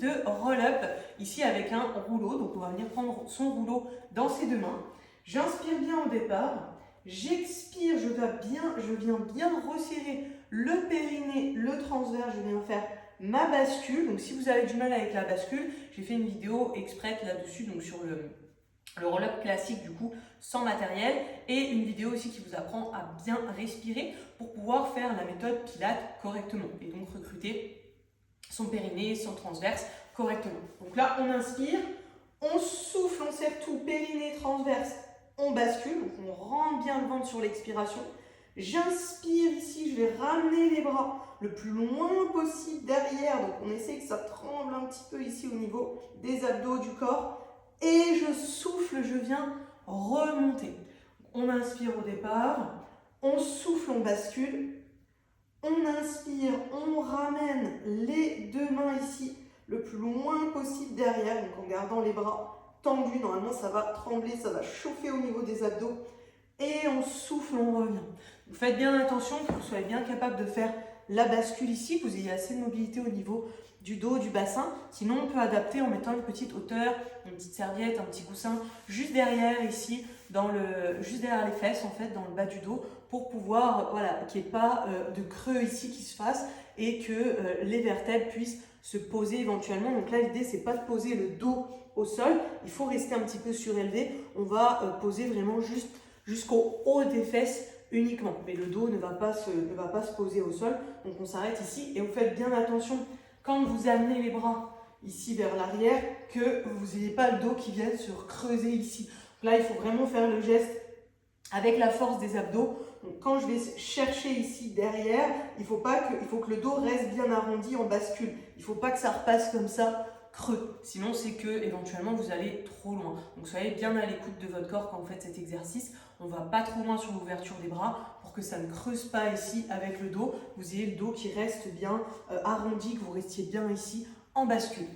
de roll-up ici avec un rouleau. Donc on va venir prendre son rouleau dans ses deux mains. J'inspire bien au départ, j'expire, je viens bien resserrer le périnée, le transverse, je viens faire ma bascule. Donc si vous avez du mal avec la bascule, j'ai fait une vidéo exprès là-dessus, donc sur le roll-up classique du coup sans matériel, et une vidéo aussi qui vous apprend à bien respirer pour pouvoir faire la méthode Pilates correctement et donc recruter son périnée, son transverse correctement. Donc là on inspire, on souffle, on serre tout, périnée, transverse, on bascule, donc on rentre bien le ventre sur l'expiration. J'inspire ici, je vais ramener les bras le plus loin possible derrière, donc on essaie que ça tremble un petit peu ici au niveau des abdos du corps. Et je souffle, je viens remonter. On inspire au départ, on souffle, on bascule. On inspire, on ramène les deux mains ici le plus loin possible derrière, donc en gardant les bras tendus. Normalement, ça va trembler, ça va chauffer au niveau des abdos. Et on souffle, on revient. Vous faites bien attention que vous soyez bien capable de faire la bascule ici, que vous ayez assez de mobilité au niveau du dos, du bassin. Sinon, on peut adapter en mettant une petite hauteur, une petite serviette, un petit coussin juste derrière ici, juste derrière les fesses en fait, dans le bas du dos, pour pouvoir, voilà, qu'il n'y ait pas de creux ici qui se fasse et que les vertèbres puissent se poser éventuellement. Donc là, l'idée, c'est pas de poser le dos au sol, il faut rester un petit peu surélevé. On va poser vraiment juste jusqu'au haut des fesses uniquement, mais le dos ne va pas se poser au sol. Donc on s'arrête ici et vous faites bien attention quand vous amenez les bras ici vers l'arrière que vous n'ayez pas le dos qui vienne se creuser ici. Donc là, il faut vraiment faire le geste avec la force des abdos. Donc quand je vais chercher ici derrière, il faut que le dos reste bien arrondi en bascule. Il ne faut pas que ça repasse comme ça creux. Sinon, c'est que éventuellement vous allez trop loin. Donc soyez bien à l'écoute de votre corps quand vous faites cet exercice. On ne va pas trop loin sur l'ouverture des bras pour que ça ne creuse pas ici avec le dos. Vous ayez le dos qui reste bien arrondi, que vous restiez bien ici en bascule.